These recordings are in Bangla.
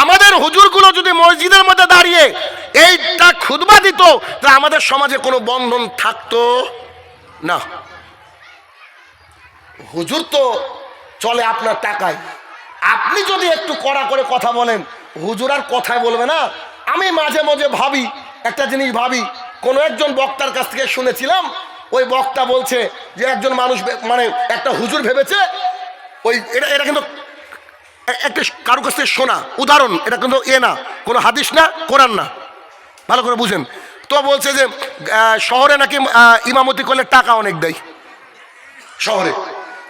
আমাদের হুজুরগুলো যদি মসজিদের মধ্যে দাঁড়িয়ে এইটা খুতবা দিত, তা আমাদের সমাজে কোনো বন্ধন থাকতো না। হুজুর তো চলে আপনার টাকায়, আপনি যদি একটু কড়া করে কথা বলেন, হুজুর আর কথায় বলবে না। আমি মাঝে মাঝে ভাবি, একটা জিনিস ভাবি, কোনো একজন বক্তার কাছ থেকে শুনেছিলাম, ওই বক্তা বলছে যে একজন মানুষ মানে একটা হুজুর ভেবেছে ওই এটা কিন্তু একটা কারো কাছ থেকে শোনা উদাহরণ, এটা কিন্তু না কোনো হাদিস না, কোরআন না, ভালো করে বুঝেন। তো বলছে যে শহরে নাকি ইমামতি করলে টাকা অনেক দেয় শহরে।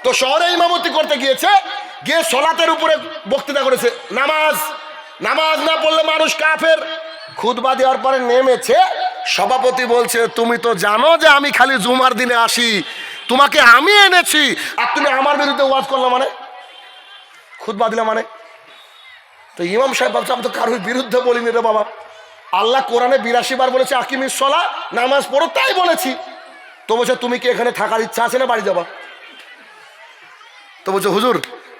তো শহরে ইমামতি করতে গিয়ে সলাতের উপরে বক্তৃতা করেছে, নামাজ নামাজ না পড়লে মানুষ কাফের। খুতবা দেওয়ার পরে নেমেছে, সভাপতি বলছে তুমি তো জানো যে আমি খালি জুমার দিনে আসি, তোমাকে আমি এনেছি, আর তুমি আমার বিরুদ্ধে ওয়াজ করলে মানে, খুতবা দিলে মানে। তো ইমাম সাহেব বলছে আমি তো কারোর বিরুদ্ধে বলিনি রে বাবা, আল্লাহ কোরআনে 82 বার বলেছে আকিমিস সালাহ, নামাজ পড়ো, তাই বলেছি। তো বলছে তুমি কি এখানে থাকার ইচ্ছা আছে না বাড়ি যাবা? তো বলছে হুজুর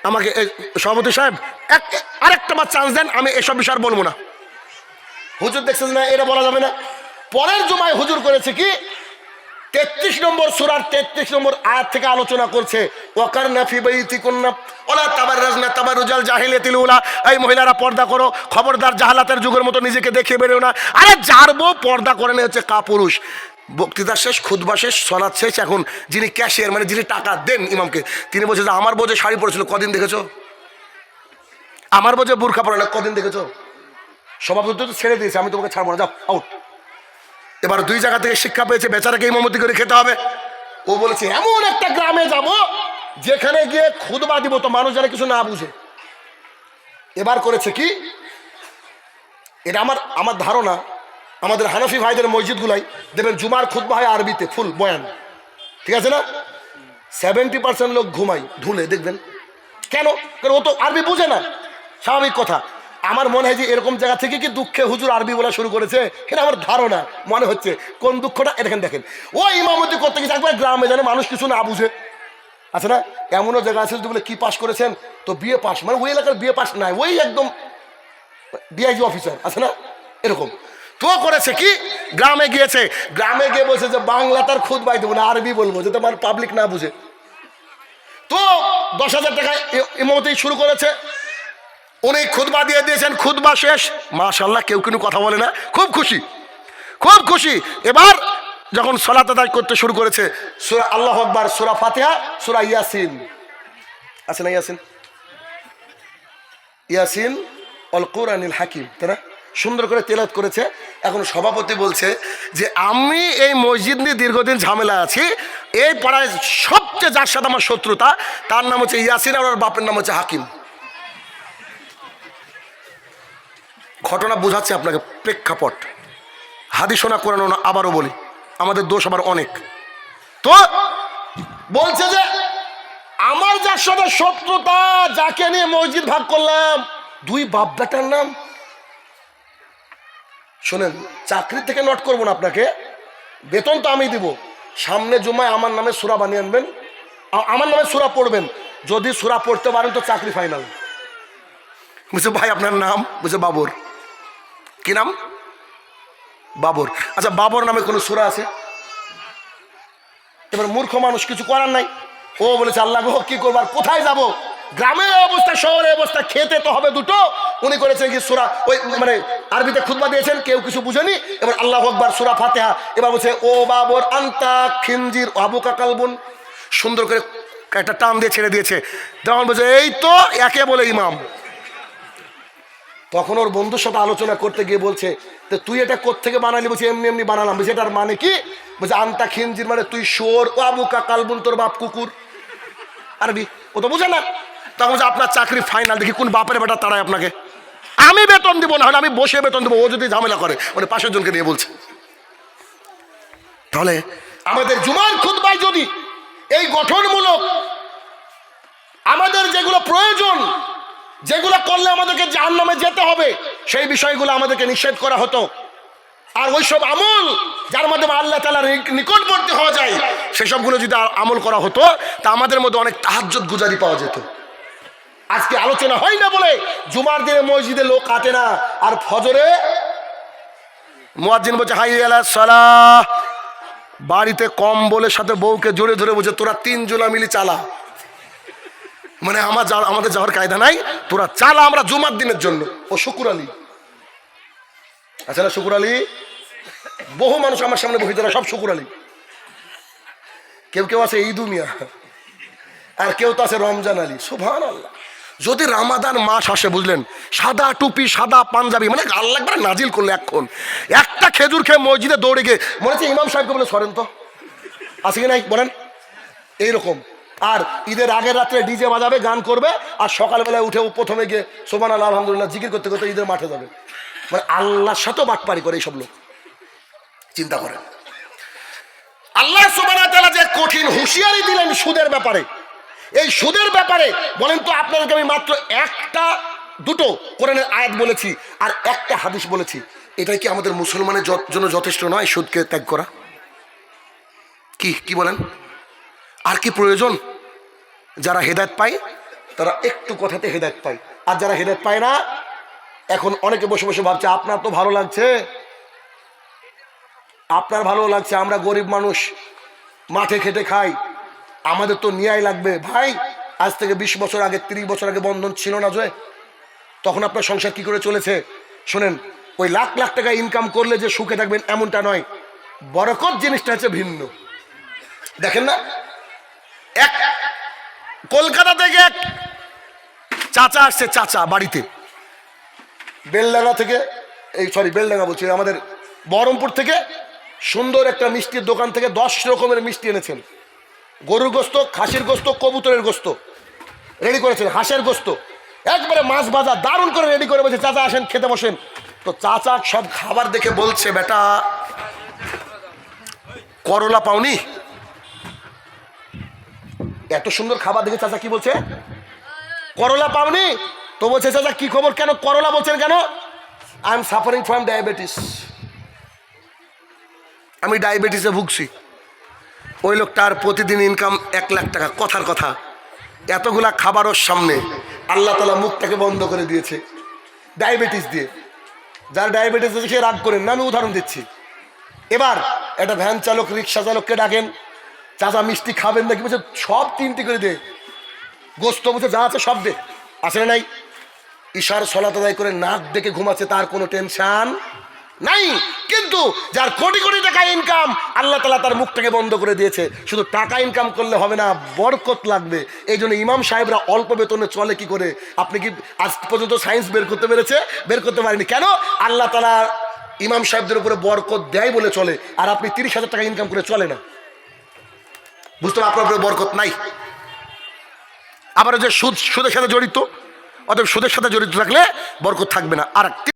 আমাকে সভাপতি সাহেব আরেকটা বার চান্স দেন, আমি এসব বিষয় বলবো না। হুজুর দেখছেন না, এটা বলা যাবে না। পরের জুমায় হুজুর করেছে কি, 33 নম্বর সূরার 33 নম্বর আয়াত থেকে আলোচনা করছে, ওয়াকারনা ফি বাইতিকুন্না ওয়ালা তাবাররাজনা তাবাররুজাল জাহিলিয়াতিল উলা, এই মহিলারা পর্দা করো, খবরদার জাহালাতের যুগের মতো নিজেকে দেখিয়ে বেরো না। আরে যার বউ পর্দা করে না হচ্ছে কাপুরুষ। বক্তৃতা শেষ, খুতবা শেষ, সলাৎ শেষ। এখন যিনি ক্যাশিয়ার মানে যিনি টাকা দেন ইমামকে, তিনি বলছে যে আমার বউ যে শাড়ি পরেছিল কদিন দেখেছো, আমার বউ যে বোরখা পরে না কদিন দেখেছো? সভাপতি তো ছেড়ে দিয়েছে, আমি তোমাকে ছাড়বো না, যাও আউট। এবার দুই জায়গা থেকে শিক্ষা পেয়েছে, বেচারাকে ইমামতি করে খেতে হবে। ও বলেছে এমন একটা গ্রামে যাব যেখানে গিয়ে খুতবা দিব তো মানুষ যেন কিছু না বুঝে। এবার করেছে কি, এটা আমার ধারণা, আমাদের হানাফি ভাইদের মসজিদগুলাই দেখবেন জুমার খুতবা হয় আরবিতে, ফুল বয়ান, ঠিক আছে না? 70% লোক ঘুমাই ঢুলে দেখবেন। কেন? কারণ ও তো আরবি বুঝে না, স্বাভাবিক কথা। আমার মনে হয় যে এরকম জায়গা থেকে কি দুঃখে হুজুর আরবি বলা শুরু করেছে, এটা আমার ধারণা মনে হচ্ছে। কোন দুঃখটা দেখেন, দেখেন ও ইমামতি করতে গেছে একবার গ্রামে, যেন মানুষ কিছু না বুঝে, আছে না? এমনও জায়গা আছে যদি বলে কি পাস করেছেন, তো বিএ পাস, মানে ওই এলাকার বিএ পাস নাই, ওই একদম ডিআইজি অফিসার, আছে না এরকম। তো করেছে কি, গ্রামে গিয়েছে, গ্রামে গিয়ে বলছে যে বাংলা তার খুতবাই দেবো না, আরবি বলবো যাতে আমার পাবলিক না বুঝে। তো 10,000 টাকায় ইমামতি শুরু করেছে, উনি খুতবা দিয়ে দিয়েছেন, খুতবা শেষ, মাশাআল্লাহ কেউ কোনো কথা বলে না, খুব খুশি, খুব খুশি। এবার যখন সালাত আদায় করতে শুরু করেছে, সূরা আল্লাহু আকবার, সূরা ফাতিহা, সূরা ইয়াসিন, আছে না ইয়াসিন, ইয়াসিন আল কোরআনিল হাকিম, তাই না? সুন্দর করে তেলাওয়াত করেছে। এখন সভাপতি বলছে যে আমি এই মসজিদ নিয়ে দীর্ঘদিন ঝামেলা আছি, এই পাড়ায় সবচেয়ে যার সাথে আমার শত্রুতা তার নাম হচ্ছে ইয়াসিন, আর ওর বাপের নাম হচ্ছে হাকিম। ঘটনা বোঝাচ্ছে আপনাকে, প্রেক্ষাপট, হাদিস শোনা কোরআন না। আবারও বলি আমাদের দোষ আবার অনেক। তো বলছে যে আমার যার সাথে শত্রুতা, যাকে নিয়ে মসজিদ ভাগ করলাম, দুই বাপ বেটার নাম। শোনেন, চাকরি থেকে নট করবো না আপনাকে, বেতন তো আমি দিব, সামনে জুমায় আমার নামে সূরা বানিয়ে আনবেন, আমার নামে সূরা পড়বেন, যদি সূরা পড়তে পারেন তো চাকরি ফাইনাল। বুঝছে ভাই আপনার নাম? বুঝছে বাবর। কি নাম? বাবর। আচ্ছা বাবর নামে কোনো সূরা আছে? এবার মূর্খ মানুষ, কিছু করার নাই, ও বলেছে আল্লাহ গো কি করবার, কোথায় যাব, গ্রামের অবস্থা শহরের অবস্থা, খেতে তো হবে দুটো। উনি করেছেন কি সূরা, ওই মানে আরবিতে খুতবা দিয়েছেন, কেউ কিছু বুঝেনি। এবার আল্লাহু আকবার, সূরা ফাতিহা। এবার বলছে ও বাবর আনতা খিনজির আবুকা কালবুন, সুন্দর করে একটা টান দিয়ে ছেড়ে দিয়েছে। তখন বলছে এই তো একে বলে ইমাম। তখন ওর বন্ধুর সাথে আলোচনা করতে গিয়ে বলছে তো তুই এটা কোত্থেকে বানালি? বলছে এমনি এমনি বানালাম। বলছে এটার মানে কি? বলছে আনতা খিনজির মানে তুই শোর, ও আবুকা কালবুন তোর বাপ কুকুর। আরবি ও তো বুঝে না। তখন বলছে আপনার চাকরি ফাইনাল। দেখি কোন বাপের বেটা তারাই আপনাকে, আমি বেতন দিব না, হলে আমি বসে বেতন দেবো, ও যদি ঝামেলা করে। মানে 500 জনকে নিয়ে বলছে। তাহলে আমাদের জুমার খুতবায় যদি এই গঠনমূলক আমাদের যেগুলো প্রয়োজন, যেগুলো করলে আমাদেরকে জাহান্নামে যেতে হবে, সেই বিষয়গুলো আমাদেরকে নিষেধ করা হতো, আর ওইসব আমল যার মাধ্যমে আল্লাহ তাআলার নিকটবর্তী হওয়া যায়, সেসবগুলো যদি আমল করা হতো তা আমাদের মধ্যে অনেক তাহাজ্জুদ গুজারি পাওয়া যেত। আজকে আলোচনা হয় না বলে জুমার দিনে মসজিদে লোক আটে না, আর ফজরে মুয়াজ্জিন বলছে হাইয়া আলাস সালাহ, বাড়িতে কম্বলের সাথে বউকে জোরে ধরে বলছে তোরা 3 জোলা মিলি চালা, মানে আমাদের যাওয়ার কায়দা নাই, তোরা চালা আমরা জুমার দিনের জন্য। ও শুকুর আলী, আচ্ছা শুকুর আলী, বহু মানুষ আমার সামনে বসে, তারা সব শুকুর আলী। কেউ কেউ আছে ঈদু মিয়া, আর কেউ তো আছে রমজান আলী। সুবহানাল্লাহ। যদি রামাদান মাস আসে, বুঝলেন, সাদা টুপি সাদা পাঞ্জাবি, মানে আল্লাহ একবার নাজিল করলে এখন একটা খেজুর খেয়ে মসজিদে দৌড়ে গিয়ে মনে হচ্ছে ইমাম সাহেবকে বলে সরেন তো, আছে কি নাই বলেন, এইরকম। আর ঈদের আগের রাত্রে ডিজে বাজাবে, গান করবে, আর সকালবেলায় উঠে প্রথমে গিয়ে সুবহানাল্লাহ আলহামদুলিল্লাহ জিকির করতে করতে ঈদের মাঠে যাবে। মানে আল্লাহর সাথেও বাটপারি করে এইসব লোক। চিন্তা করেন, আল্লাহ সুবহানাহু ওয়া তাআলা যে কঠিন হুঁশিয়ারি দিলেন সুদের ব্যাপারে। এই সুদের ব্যাপারে বলেন তো আপনাদেরকে আমি মাত্র একটা দুটো কোরআনের আয়াত বলেছি আর একটা হাদিস বলেছি, এটাই কি আমাদের মুসলমানের জন্য যথেষ্ট নয় সুদকে ত্যাগ করা? কি বলেন, আর কি প্রয়োজন? যারা হেদায়েত পায় তারা একটু কথাতে হেদায়েত পায়, আর যারা হেদায়েত পায় না, এখন অনেকে বসে বসে ভাবছে আপনার তো ভালো লাগছে, আপনার ভালো লাগছে, আমরা গরিব মানুষ মাঠে খেটে খাই, আমাদের তো ন্যায় লাগবে। ভাই, আজ থেকে 20 বছর আগে 30 বছর আগে বন্ধন ছিল না যে, তখন আপনার সংসার কি করে চলেছে? শোনেন, ওই লাখ লাখ টাকা ইনকাম করলে যে সুখে থাকবেন এমনটা নয়, বরকত জিনিসটা হচ্ছে ভিন্ন। দেখেন না, এক কলকাতা থেকে এক চাচা আসছে, চাচা বাড়িতে বেলডাঙ্গা থেকে, বেলডাঙ্গা বলছি, আমাদের বহরমপুর থেকে সুন্দর একটা মিষ্টির দোকান থেকে 10 রকমের মিষ্টি এনেছেন। গরুর গোস্ত, খাসির গোস্ত, কবুতরের গোস্ত রেডি করেছেন, হাঁসের গোস্ত, একবারে মাছ ভাজা দারুণ করে রেডি করে বলছে চাচা আসেন খেতে বসেন। তো চাচা সব খাবার দেখে বলছে, বেটা করলা পাওনি? এত সুন্দর খাবার দেখে চাচা কি বলছে, করলা পাওনি? তো বলছে চাচা কি খবর, কেন করলা বলছেন কেন? I am suffering from diabetes, আমি ডায়াবেটিসে ভুগছি। ওই লোকটার প্রতিদিন ইনকাম 1 লাখ টাকা। কথার কথা, এতগুলা খাবারের সামনে আল্লাহ তাআলা মুখটাকে বন্ধ করে দিয়েছে ডায়াবেটিস দিয়ে। যার ডায়াবেটিস আছে সে রাগ করেন না, আমি উদাহরণ দিচ্ছি। এবার একটা ভ্যান চালক, রিক্সা চালককে ডাকেন, চাচা মিষ্টি খাবেন নাকি? বলছে সব 3টি করে দে, গোস্ত বলছে যা আছে সব দে। আসলে নাই, ঈশার সলাত আদায় করে নাক ডেকে ঘুমাচ্ছে, তার কোনো টেনশন নাই। কিন্তু যার কোটি কোটি টাকা ইনকাম, আল্লাহ তাআলা তার মুখটাকে বন্ধ করে দিয়েছে। শুধু টাকা ইনকাম করলে হবে না, বরকত লাগবে। এই জন্য ইমাম সাহেবরা অল্প বেতনে চলে কি করে? আপনি কি আজ পর্যন্ত সায়েন্স বের করতে পেরেছে? বের করতে পারেনি। কেন? আল্লাহ তাআলা ইমাম সাহেবদের উপরে বরকত দেয় বলে চলে, আর আপনি 30,000 টাকা ইনকাম করে চলে না। বুঝতে পারছেন, আপনার উপরে বরকত নাই। আবার যে সুদের সাথে জড়িত, অতএব সুদের সাথে জড়িত থাকলে বরকত থাকবে না। আর